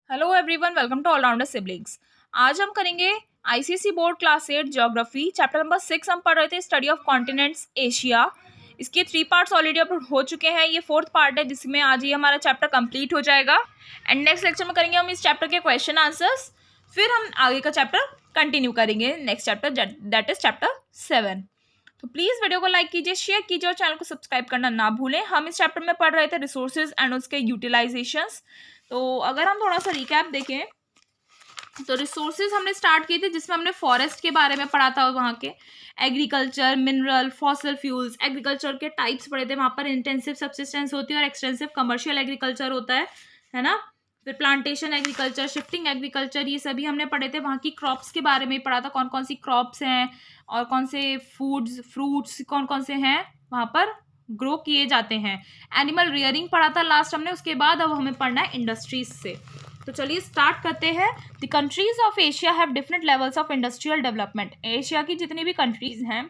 Hello everyone, welcome to all rounder siblings. आज हम करेंगे ICSE board class 8 geography chapter number 6। हम पढ़ रहे थे स्टडी ऑफ कॉन्टिनेंट्स एशिया। इसके 3 पार्ट्स ऑलरेडी अपलोड हो चुके हैं। ये 4th पार्ट है जिसमें आज ही हमारा चैप्टर कंप्लीट हो जाएगा। एंड नेक्स्ट लेक्चर में करेंगे हम इस चैप्टर के क्वेश्चन आंसर्स। फिर हम आगे का चैप्टर कंटिन्यू करेंगे, next chapter that is chapter 7। तो प्लीज़ वीडियो को लाइक कीजिए, शेयर कीजिए और चैनल को सब्सक्राइब करना ना भूलें। हम इस चैप्टर में पढ़ रहे थे रिसोर्सेज एंड उसके यूटिलाइजेशंस। तो अगर हम थोड़ा सा रिकैप देखें तो रिसोर्सेज हमने स्टार्ट किए थे जिसमें हमने फॉरेस्ट के बारे में पढ़ा था, वहाँ के agriculture, mineral, fossil fuels, agriculture के टाइप्स पढ़े थे। वहाँ पर इंटेंसिव सब्सिस्टेंस होती है और एक्सटेंसिव कमर्शियल एग्रीकल्चर होता है ना। फिर प्लांटेशन एग्रीकल्चर, शिफ्टिंग एग्रीकल्चर, ये सभी हमने पढ़े थे। वहाँ की क्रॉप्स के बारे में पढ़ा था, कौन कौन सी क्रॉप्स हैं और कौन से फूड्स फ्रूट्स कौन कौन से हैं वहाँ पर ग्रो किए जाते हैं। एनिमल रियरिंग पढ़ा था लास्ट हमने। उसके बाद अब हमें पढ़ना है इंडस्ट्रीज से। तो चलिए स्टार्ट करते हैं। The countries of Asia have different levels of industrial development. Asia की जितनी भी कंट्रीज हैं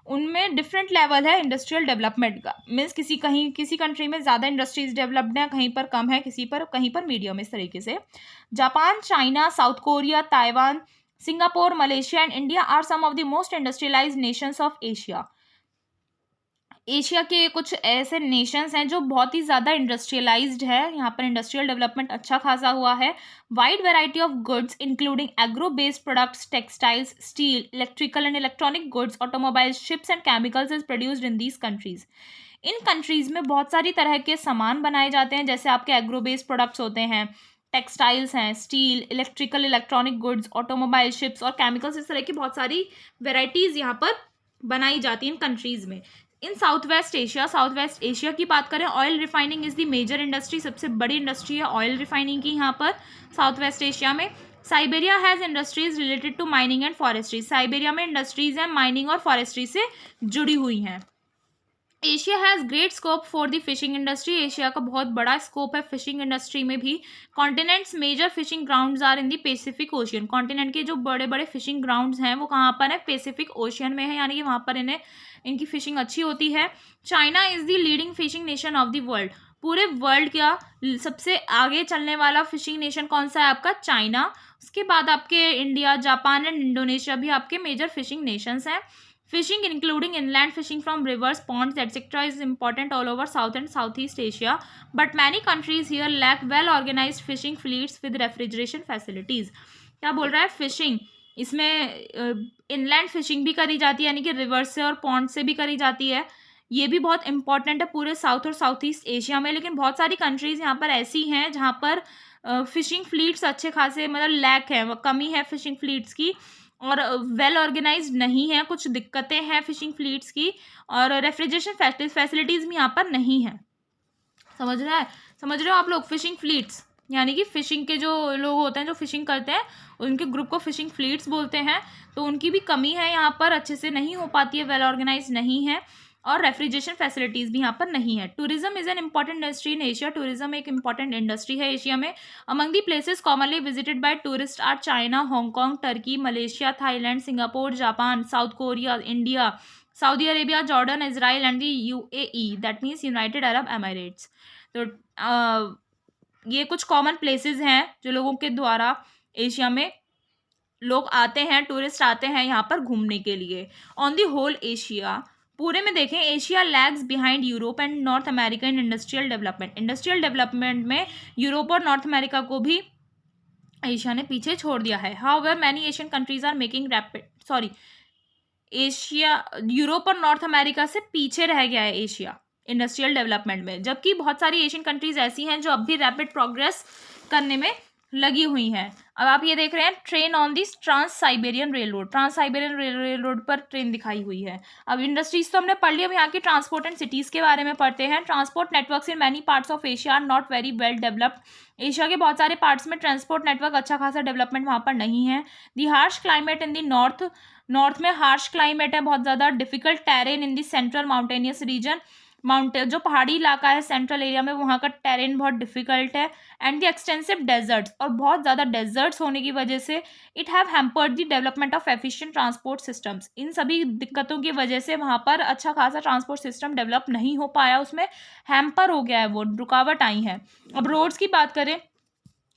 उनमें डिफरेंट लेवल है इंडस्ट्रियल डेवलपमेंट का। मीन्स किसी कंट्री में ज़्यादा इंडस्ट्रीज डेवलप्ड है, कहीं पर कम है, कहीं पर मीडियम, इस तरीके से। Japan, China, South Korea, Taiwan, Singapore, Malaysia and India are some of the most industrialized nations of Asia. Asia के कुछ ऐसे नेशंस हैं जो बहुत ही ज़्यादा इंडस्ट्रियलाइज्ड है। यहाँ पर इंडस्ट्रियल डेवलपमेंट अच्छा खासा हुआ है। Wide variety of goods including agro based products, textiles, steel, electrical and electronic goods, automobiles, ships and chemicals is produced in these countries. In countries में बहुत सारी तरह के सामान बनाए जाते हैं, जैसे आपके एग्रो बेस्ड प्रोडक्ट्स होते हैं, टेक्सटाइल्स हैं, steel, electrical electronic goods, automobile, ships और केमिकल्स। इस तरह की बहुत सारी वेराइटीज़ यहाँ पर बनाई जाती हैं इन कंट्रीज़ में। इन साउथ वेस्ट एशिया की बात करें, oil refining is the major industry. सबसे बड़ी इंडस्ट्री है ऑयल रिफाइनिंग की यहाँ पर साउथ वेस्ट एशिया में। Siberia has industries related to mining and forestry. Siberia में इंडस्ट्रीज हैं माइनिंग और फॉरेस्ट्री से जुड़ी हुई हैं। Asia has great scope for the fishing industry. Asia का बहुत बड़ा स्कोप है फिशिंग इंडस्ट्री में भी। Continents major fishing grounds are in the Pacific Ocean. Continent के जो बड़े बड़े फिशिंग ग्राउंड्स हैं वो कहाँ पर है? पैसिफिक ओशियन में है, यानी कि वहाँ पर इनकी फिशिंग अच्छी होती है। China is the leading fishing nation of the world. पूरे वर्ल्ड का सबसे आगे चलने वाला फिशिंग नेशन कौन सा है? आपका चाइना। उसके बाद आपके इंडिया, जापान एंड इंडोनेशिया भी आपके मेजर फिशिंग नेशंस हैं। Fishing, including inland fishing from rivers, ponds, etc., is important all over South and Southeast Asia. But many countries here lack well-organized fishing fleets with refrigeration facilities. क्या बोल रहा है? Fishing इसमें inland fishing भी करी जाती है, यानी कि रिवर से और पॉन्ड से भी करी जाती है। ये भी बहुत इंपॉर्टेंट है पूरे साउथ और साउथ ईस्ट एशिया में। लेकिन बहुत सारी कंट्रीज़ यहाँ पर ऐसी हैं जहाँ पर फिशिंग फ्लीट्स अच्छे खासे मतलब लैक है, कमी है फिशिंग फ्लीट्स की, और वेल ऑर्गेनाइज्ड नहीं है, कुछ दिक्कतें हैं फिशिंग फ्लीट्स की, और रेफ्रिजरेशन फैसिलिटीज़ भी यहाँ पर नहीं है। समझ रहे हो आप लोग? फिशिंग फ्लीट्स यानी कि फिशिंग के जो लोग होते हैं जो फिशिंग करते हैं उनके ग्रुप को फिशिंग फ्लीट्स बोलते हैं। तो उनकी भी कमी है, यहाँ पर अच्छे से नहीं हो पाती है, वेल ऑर्गेनाइज नहीं है, और रेफ्रिजरेशन फैसिलिटीज़ भी यहाँ पर नहीं है। Tourism is an important industry in Asia. Tourism एक इंपॉर्टेंट इंडस्ट्री है एशिया में। Among the places commonly visited by tourist are China, Hong Kong, Turkey, Malaysia, Thailand, Singapore, Japan, South Korea, India, Saudi Arabia, Jordan, Israel and the UAE, that means United Arab Emirates. तो ये कुछ common places हैं जो लोगों के द्वारा Asia में लोग आते हैं, टूरिस्ट आते हैं यहाँ पर घूमने के लिए। ऑन दी होल एशिया, पूरे में देखें, Asia lags behind Europe and North America in industrial development. Industrial development में यूरोप और नॉर्थ अमेरिका को भी एशिया ने पीछे छोड़ दिया है। However many Asian countries are making Asia Europe और नॉर्थ अमेरिका से पीछे रह गया है एशिया इंडस्ट्रियल डेवलपमेंट में, जबकि बहुत सारी एशियन कंट्रीज ऐसी हैं जो अब भी रैपिड प्रोग्रेस करने में लगी हुई हैं। अब आप ये देख रहे हैं train on this trans Siberian rail road. Trans Siberian rail road पर ट्रेन दिखाई हुई है। अब इंडस्ट्रीज तो हमने पढ़ ली, अब यहाँ की ट्रांसपोर्ट एंड सिटीज़ के बारे में पढ़ते हैं। Transport networks in many parts of Asia are not very well developed. Asia के बहुत सारे पार्ट्स में ट्रांसपोर्ट नेटवर्क अच्छा खासा डेवलपमेंट वहाँ पर नहीं है। The harsh climate in the north में हार्श क्लाइमेट है, बहुत ज़्यादा difficult terrain in the central mountainous region. जो पहाड़ी इलाका है सेंट्रल एरिया में, वहाँ का टेरेन बहुत डिफिकल्ट है। एंड द एक्सटेंसिव डेजर्ट्स, और बहुत ज़्यादा डेजर्ट्स होने की वजह से it have hampered the development of efficient transport systems. इन सभी दिक्कतों की वजह से वहाँ पर अच्छा खासा ट्रांसपोर्ट सिस्टम डेवलप नहीं हो पाया, उसमें हैम्पर हो गया है, वो रुकावट आई है। अब रोड्स की बात करें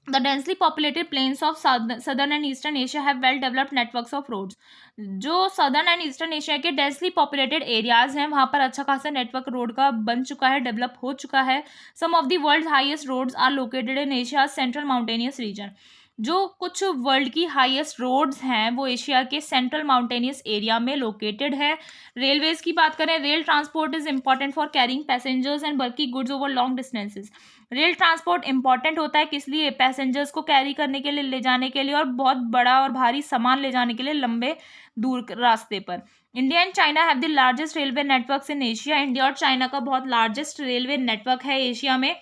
The densely populated plains of southern and eastern Asia have well developed networks of roads. जो southern and eastern Asia के densely populated areas हैं वहाँ पर अच्छा खासा नेटवर्क रोड का बन चुका है, डेवलप हो चुका है. Some of the world's highest roads are located in Asia's central mountainous region. जो कुछ वर्ल्ड की हाईएस्ट रोड्स हैं वो एशिया के सेंट्रल माउंटेनियस एरिया में लोकेटेड है. रेलवेज की बात करें, rail transport is important for carrying passengers and bulky goods over long distances. Rail transport important होता है किस लिए? पैसेंजर्स को कैरी करने के लिए, ले जाने के लिए और बहुत बड़ा और भारी सामान ले जाने के लिए लंबे दूर रास्ते पर. India and China have the largest railway networks in Asia. India और चाइना का बहुत लार्जेस्ट रेलवे नेटवर्क है एशिया में.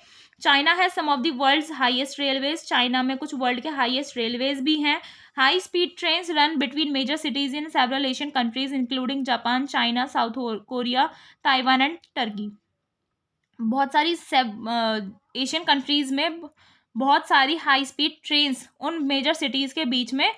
चाइना है some of the world's highest railways. China में कुछ वर्ल्ड के हाईएस्ट रेलवेज भी हैं. High speed trains run between major cities in several Asian countries including Japan, China, South Korea, Taiwan and Turkey. बहुत सारी Asian countries में बहुत सारी हाई स्पीड ट्रेन्स उन मेजर सिटीज़ के बीच में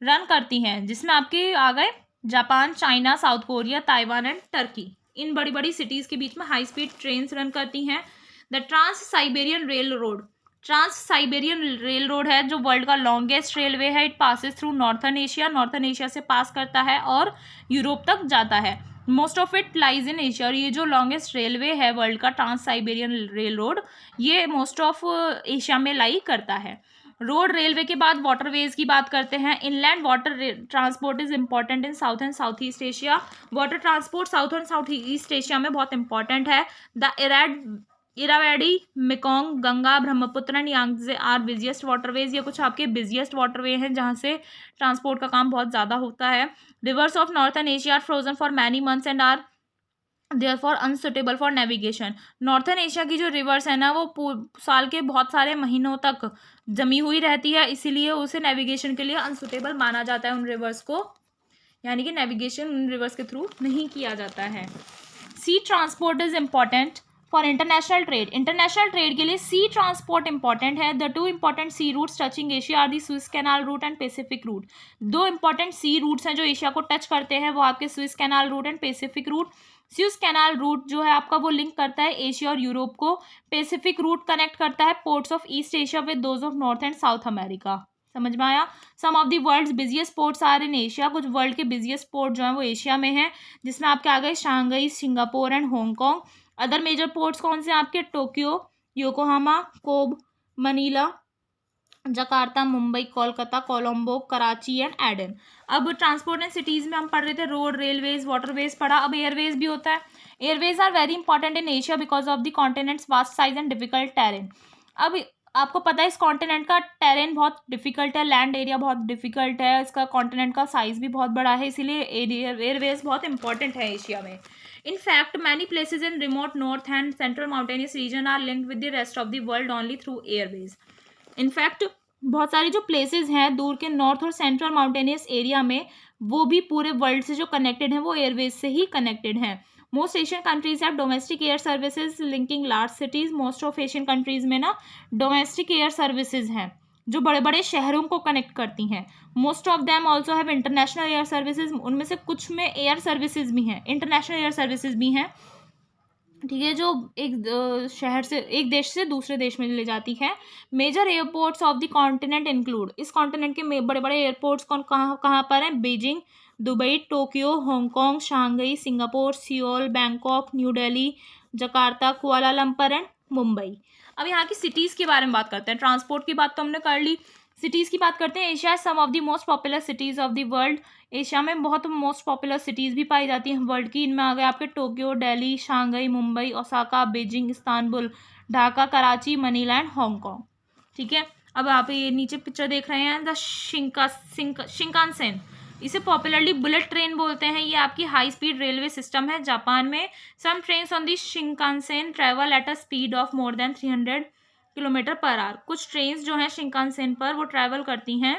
रन करती हैं, जिसमें आपके आ गए Japan, China, South Korea, Taiwan and Turkey. इन बड़ी बड़ी सिटीज़ के बीच में हाई स्पीड ट्रेन्स रन करती हैं. The trans Siberian rail road. Trans Siberian rail road है जो वर्ल्ड का लॉन्गेस्ट रेलवे है. It passes through northern Asia से पास करता है और यूरोप तक जाता है. Most of it lies in Asia. और ये जो लॉन्गेस्ट रेलवे है वर्ल्ड का, ट्रांस साइबेरियन रेल रोड, ये मोस्ट ऑफ एशिया में लाई करता है. रोड रेलवे के बाद वाटरवेज की बात करते हैं. Inland water transport is important in south and south east Asia. Water transport south and south east Asia में बहुत इंपॉर्टेंट है. The Irrawaddy, Mekong, Ganga, Brahmaputra and Yangtze are busiest waterways. ये कुछ आपके बिजिएस्ट वाटरवे हैं जहाँ से ट्रांसपोर्ट का काम बहुत ज़्यादा होता है. Rivers of northern Asia are frozen for many months and are therefore unsuitable for navigation. Northern Asia की जो रिवर्स है ना वो साल के बहुत सारे महीनों तक जमी हुई रहती है, इसीलिए उसे नेविगेशन के लिए अनसुटेबल माना जाता है. उन रिवर्स को, यानी कि नेविगेशन उन रिवर्स के थ्रू नहीं किया जाता है. Sea transport is important for international trade. International trade के लिए सी ट्रांसपोर्ट इंपॉर्टेंट है. The two important sea routes touching Asia are the Suez canal route and Pacific route. दो इंपॉर्टेंट सी रूट्स हैं जो एशिया को touch करते हैं, वो आपके Suez canal route and Pacific route. Suez canal route जो है आपका वो लिंक करता है एशिया और यूरोप को. पैसिफिक रूट कनेक्ट करता है ports of East Asia with those of North and South America. समझ में आया? Some of the world's busiest ports are in Asia. कुछ वर्ल्ड के बिजिएस्ट पोर्ट जो हैं वो एशिया में हैं, जिसमें आपके आ गए Shanghai, Singapore and Hong Kong. Other major ports कौन से हैं आपके? Tokyo, Yokohama, Kobe, Manila, Jakarta, Mumbai, Kolkata, Colombo, Karachi and Aden. अब ट्रांसपोर्ट एंड सिटीज़ में हम पढ़ रहे थे रोड, रेलवेज, वाटरवेज पढ़ा. अब एयरवेज भी होता है. Airways are very important in Asia because of the continent's vast size and difficult terrain. अब आपको पता है इस कॉन्टिनेंट का टेरेन बहुत डिफिकल्ट है, लैंड एरिया बहुत डिफिकल्ट है, इसका कॉन्टिनेंट का साइज भी बहुत बड़ा है, इसीलिए एयरवेज बहुत इंपॉर्टेंट है एशिया में. In fact, many places in remote north and central mountainous region are linked with the rest of the world only through airways. In fact, बहुत सारी जो प्लेसेस हैं दूर के नॉर्थ और सेंट्रल माउंटेनियस एरिया में, वो भी पूरे वर्ल्ड से जो कनेक्टेड हैं वो एयरवेज से ही कनेक्टेड हैं. Most Asian countries have domestic air services linking large cities. Most of Asian countries में ना डोमेस्टिक एयर सर्विसेज हैं जो बड़े बड़े शहरों को कनेक्ट करती हैं. Most of them also have international air services. उनमें से कुछ में एयर सर्विसेज भी हैं, इंटरनेशनल एयर सर्विसेज भी हैं, ठीक है, जो एक शहर से, एक देश से दूसरे देश में ले जाती है. Major airports of the continent include. इस कॉन्टिनेंट के बड़े बड़े एयरपोर्ट्स कहाँ कहाँ पर हैं? Beijing, Dubai, Tokyo, Hong Kong, Shanghai, Singapore, Seoul, Bangkok, New Delhi, Jakarta, Kuala Lumpur and Mumbai. अब यहाँ की सिटीज़ के बारे में बात करते हैं. ट्रांसपोर्ट की बात तो हमने कर ली, सिटीज़ की बात करते हैं. Asia some of the most popular cities of the world. Asia में बहुत मोस्ट पॉपुलर सिटीज़ भी पाई जाती हैं वर्ल्ड की. इनमें आ गए आपके Tokyo, Delhi, Shanghai, Mumbai, Osaka, Beijing, Istanbul, Dhaka, Karachi, Manila and Hong Kong. ठीक है, अब आप ये नीचे पिक्चर देख रहे हैं द शिंकानसेन. इसे पॉपुलरली बुलेट ट्रेन बोलते हैं. ये आपकी हाई स्पीड रेलवे सिस्टम है जापान में. Some trains on the Shinkansen travel at a speed of more than 300 kilometre per hour. कुछ ट्रेन्स जो हैं शिंकानसेन पर वो ट्रैवल करती हैं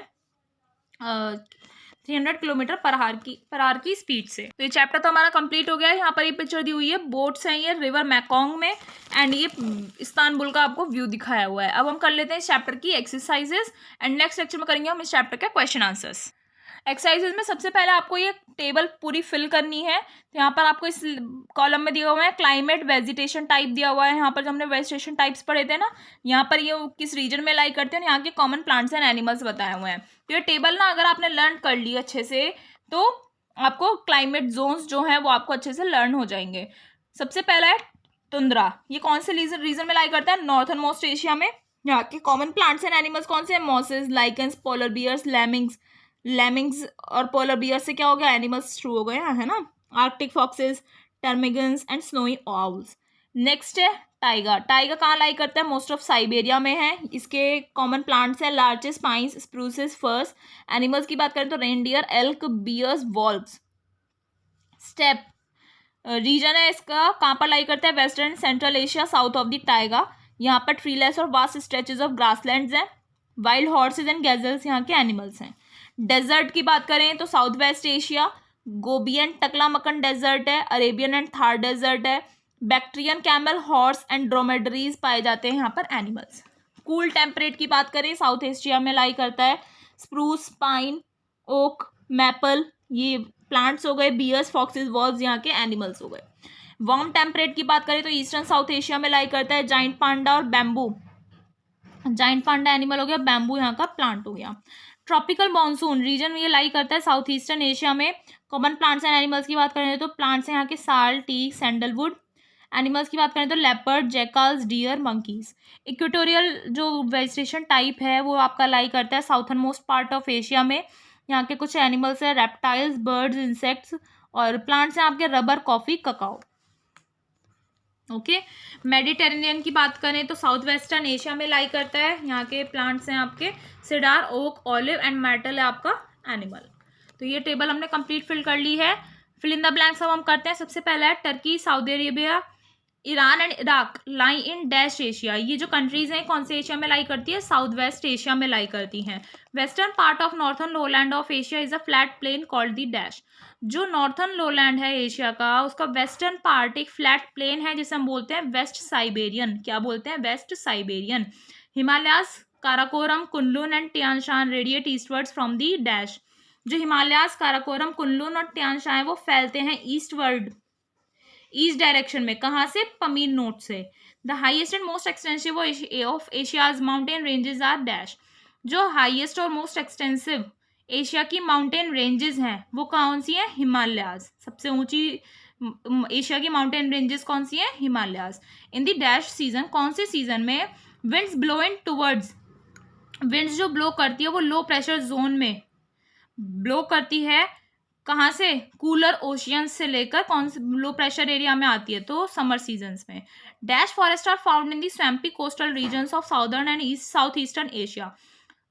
300 किलोमीटर पर आवर की स्पीड से. तो ये चैप्टर तो हमारा कंप्लीट हो गया है. यहाँ पर ये पिक्चर दी हुई है, बोट्स हैं ये रिवर मैकोंग में, एंड ये इस्तांबुल का आपको व्यू दिखाया हुआ है. अब हम कर लेते हैं इस चैप्टर की एक्सरसाइजेस, एंड नेक्स्ट लेक्चर में करेंगे हम इस चैप्टर के क्वेश्चन आंसर्स. एक्सरसाइजेज में सबसे पहले आपको ये टेबल पूरी फिल करनी है। तो यहाँ पर आपको इस कॉलम में दिया हुआ है क्लाइमेट वेजिटेशन टाइप दिया हुआ है। यहाँ पर जो हमने वेजिटेशन टाइप्स पढ़े थे ना, यहाँ पर ये किस रीजन में लाई करते हैं, यहाँ के कॉमन प्लांट्स एंड एनिमल्स बताए हुए हैं। तो ये टेबल ना अगर आपने लर्न कर ली अच्छे से तो आपको क्लाइमेट जोन्स जो हैं वो आपको अच्छे से लर्न हो जाएंगे। सबसे पहला है टुंड्रा। ये कौन से रीजन में लाई करता है? नॉर्थन मोस्ट एशिया में। यहाँ के कॉमन प्लांट्स एंड एनिमल्स कौन से हैं? Mosses, lichens, polar bears, lemmings और पोलर बियर से क्या हो गया? एनिमल्स शुरू हो गए हैं, है ना। Arctic foxes, ptarmigans and snowy owls. Next है टाइगर। टाइगर कहाँ लाई करता है? मोस्ट ऑफ साइबेरिया में है। इसके कॉमन प्लांट्स हैं लार्चेस, पाइन्स, स्प्रूसेस, फर्स। एनिमल्स की बात करें तो reindeer, elk, bears, wolves. Steppe region है इसका, कहाँ पर लाई करता है? Western central Asia, south of the taiga. यहाँ पर ट्रीलेस और वास्ट स्ट्रेचेस ऑफ ग्रासलैंड्स हैं। वाइल्ड हॉर्सेज एंड गैजल्स यहाँ के एनिमल्स हैं। डेजर्ट की बात करें तो south west Asia, Gobi and Taklamakan desert है, अरेबियन एंड थार डेजर्ट है। Bactrian, camel, horse and dromedaries पाए जाते हैं यहाँ पर एनिमल्स। कूल टेम्परेट की बात करें साउथ एशिया में लाई करता है स्प्रूस, पाइन, ओक, मैपल, ये प्लांट्स हो गए। बियर्स, फॉक्सेस, वॉल्व्स यहाँ के एनिमल्स हो गए। वार्म टेम्परेट की बात करें तो ईस्टर्न साउथ एशिया में लाई करता है जाइंट पांडा और बैम्बू। जाइंट पांडा एनिमल हो गया, बैम्बू यहाँ का प्लांट हो गया। ट्रॉपिकल मॉनसून रीजन में ये लाई करता है साउथ ईस्टर्न एशिया में। कॉमन प्लांट्स एंड एनिमल्स की बात करें तो प्लांट्स हैं यहाँ के साल, टीक, सैंडलवुड। एनिमल्स की बात करें तो leopard, jackals, deer, monkeys. Equatorial जो वेजिटेशन टाइप है वो आपका लाई करता है southern most part of Asia में। यहाँ के कुछ एनिमल्स है रेप्टाइल्स, बर्ड्स, इंसेक्ट्स और प्लांट्स हैं आपके rubber, coffee, cacao. Okay. Mediterranean की बात करें तो साउथ वेस्टर्न एशिया में लाई करता है। यहाँ के प्लांट्स हैं आपके cedar, oak, olive and metal है आपका एनिमल। तो ये टेबल हमने कंप्लीट फिल कर ली है। फिल इन द ब्लैंक्स अब हम करते हैं। सबसे पहला है Turkey, Saudi Arabia, Iran and Iraq lie in dash Asia. ये जो कंट्रीज हैं कौन से एशिया में लाई करती है? साउथ वेस्ट एशिया में लाई करती हैं। Western part of northern lowland of Asia is a flat plain called the dash. जो नॉर्थन लोलैंड है एशिया का उसका वेस्टर्न पार्ट एक फ्लैट प्लेन है जिसे हम बोलते हैं वेस्ट साइबेरियन। क्या बोलते हैं? West Siberian. Himalayas, Karakoram, Kunlun and Tianshan radiate eastwards from the dash. जो हिमालयास, काराकोरम, कुनलुन और तियानशान है वो फैलते हैं ईस्टवर्ड, ईस्ट डायरेक्शन में। कहाँ से? पमीर नोट से। The highest and most extensive of Asia's mountain ranges are dash. जो हाईएस्ट और मोस्ट एक्सटेंसिव एशिया की माउंटेन रेंजेस हैं वो कौन सी हैं? हिमालयाज। सबसे ऊंची एशिया की माउंटेन रेंजेस कौन सी हैं? Himalayas. In the dash season, कौन से सीजन में? विंड्स ब्लो इन टूवर्ड्स, विंड्स जो ब्लो करती है वो लो प्रेशर जोन में ब्लो करती है। कहाँ से? कूलर ओशियन से लेकर कौन से लो प्रेशर एरिया में आती है? तो समर सीजन्स में। Dash forest are found in the swampy coastal regions of southern and east south eastern Asia.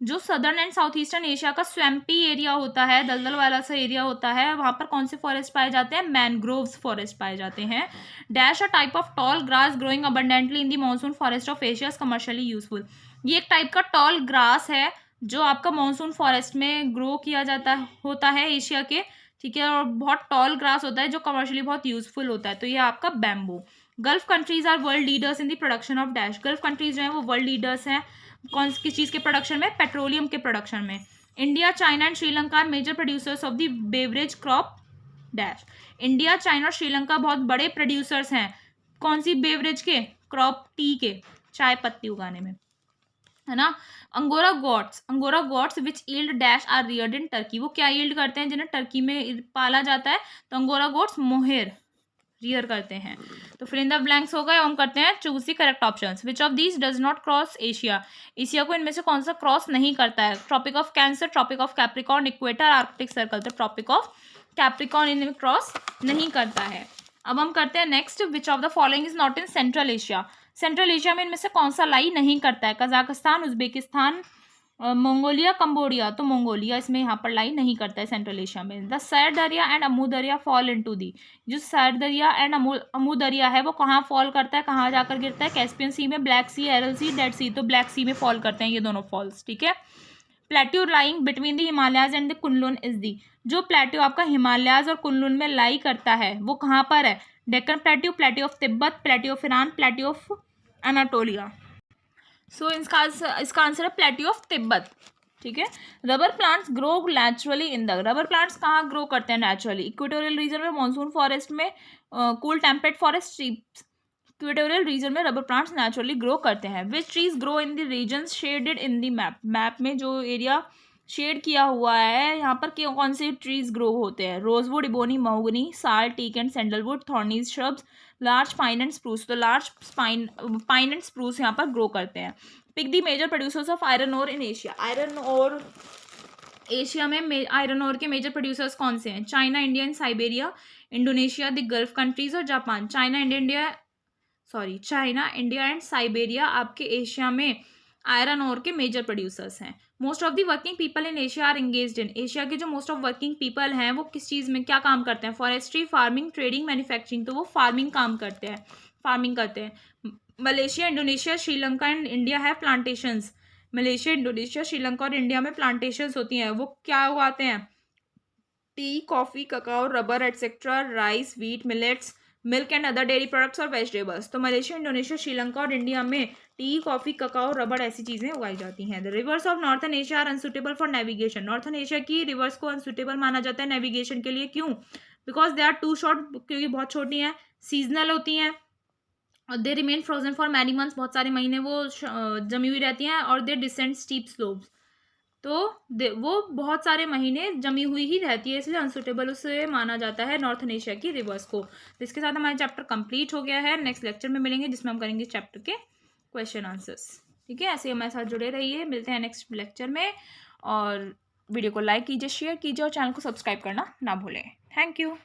जो southern and south eastern Asia का स्वैम्पी एरिया होता है, दलदल वाला सा एरिया होता है, वहाँ पर कौन से फॉरेस्ट पाए जाते हैं? मैनग्रोव्स फॉरेस्ट पाए जाते हैं। Dash a type of tall grass growing abundantly in the monsoon forest of Asia is commercially useful. ये एक टाइप का टॉल ग्रास है जो आपका मॉनसून फॉरेस्ट में ग्रो किया जाता होता है एशिया के, ठीक है, और बहुत टॉल ग्रास होता है जो कमर्शियली बहुत यूजफुल होता है। तो ये आपका bamboo. Gulf countries are world leaders in the production of dash. Gulf countries जो है वो वर्ल्ड लीडर्स हैं कौन किस चीज़ के प्रोडक्शन में? पेट्रोलियम के प्रोडक्शन में। India, China and Sri Lanka are major producers of the beverage crop dash. India, China और श्रीलंका बहुत बड़े प्रोड्यूसर्स हैं कौन सी बेवरेज के? क्रॉप टी के, चाय पत्ती उगाने में, है ना। Angora goats which yield dash are reared in Turkey. वो क्या यील्ड करते हैं जिन्हें टर्की में पाला जाता है? तो अंगोरा गोट्स मोहेर रियर करते हैं। तो फिल इन द ब्लैंक्स हो गए। हम करते हैं choose the correct options. Which of these does not cross Asia. Asia को इनमें से कौन सा क्रॉस नहीं करता है? Tropic of Cancer, tropic of Capricorn, equator, arctic circle. तो ट्रॉपिक ऑफ कैप्रिकॉर्न इनमें क्रॉस नहीं करता है। अब हम करते हैं next. Which of the following is not in central Asia. Central Asia में इनमें से कौन सा लाई नहीं करता है? Kazakhstan, Uzbekistan, Mongolia, Cambodia. तो मंगोलिया इसमें यहाँ पर लाई नहीं करता है सेंट्रल एशिया में। द सैर दरिया एंड अमू दरिया फॉल इनटू दी। जो सैर दरिया एंड अमू दरिया है वो कहाँ फॉल करता है, कहाँ जाकर गिरता है? कैस्पियन सी में, ब्लैक सी, एरल सी, डेड सी। तो ब्लैक सी में फॉल करते हैं ये दोनों फॉल्स, ठीक है। Plateau lying between the Himalayas and the Kunlun is the. जो प्लेट्यू आपका हिमालयाज और कुनलुन में लाई करता है वो कहाँ पर है? Deccan plateau, plateau of Tibet, plateau of Iran, plateau of Anatolia. So इसका आंसर है प्लेट्यू ऑफ तिब्बत। ठीक है। Rubber plants grow naturally in the, rubber plants कहाँ ग्रो करते हैं नेचुरली? इक्वेटोरियल रीजन में, मानसून फॉरेस्ट में, cool temperate forest, equatorial region में रबर प्लांट्स नेचुरली ग्रो करते हैं। Which trees grow in the regions shaded in the map, map में जो एरिया शेड किया हुआ है यहाँ पर कौन से ट्रीज ग्रो होते हैं? Rosewood, ebony, mahogany, sal, teak and sandalwood, thornies shrubs, large pine and spruce. तो लार्ज पाइन एंड स्प्रूस यहाँ पर ग्रो करते हैं। Pick the major producers of iron ore in Asia, iron ore Asia में iron ore के major producers कौन से हैं? China, India and Siberia, Indonesia, the Gulf countries और Japan. China India and Siberia आपके एशिया में आयरन ओर के major producers हैं। Most of the working people in Asia are engaged in, Asia के जो मोस्ट ऑफ वर्किंग पीपल हैं वो किस चीज़ में क्या काम करते हैं? Forestry, farming, trading, manufacturing. तो वो फार्मिंग काम करते हैं, फार्मिंग करते हैं। Malaysia, Indonesia, Sri Lanka and India है प्लांटेशंस। मलेशिया, इंडोनेशिया, श्रीलंका और इंडिया में प्लांटेशंस होती हैं। वो क्या उगाते हैं? T, coffee, cacao, rubber etcetera, rice, wheat, millets, milk and other dairy products और वेजिटेबल्स। तो मलेशिया, इंडोनेशिया, श्रीलंका और इंडिया में टी, कॉफ़ी, ककाओ, रबर ऐसी चीज़ें उगाई जाती हैं। The rivers of northern Asia are unsuitable for navigation, northern Asia की रिवर्स को अनसुटेबल माना जाता है नेविगेशन के लिए। क्यों? Because they are too short, क्योंकि बहुत छोटी हैं, सीजनल होती हैं, और they remain frozen for many months, बहुत सारे महीने वो जमी हुई रहती हैं, और दे डिसेंड स्टीप स्लोप्स। तो वो बहुत सारे महीने जमी हुई ही रहती है, इसलिए अनसुटेबल उसे माना जाता है नॉर्थन एशिया की रिवर्स को। तो इसके साथ हमारा चैप्टर कंप्लीट हो गया है। नेक्स्ट लेक्चर में मिलेंगे जिसमें हम करेंगे चैप्टर के क्वेश्चन आंसर्स। ठीक है, ऐसे ही हमारे साथ जुड़े रहिए। मिलते हैं नेक्स्ट लेक्चर में, और वीडियो को लाइक कीजिए, शेयर कीजिए और चैनल को सब्सक्राइब करना ना भूलें। Thank you.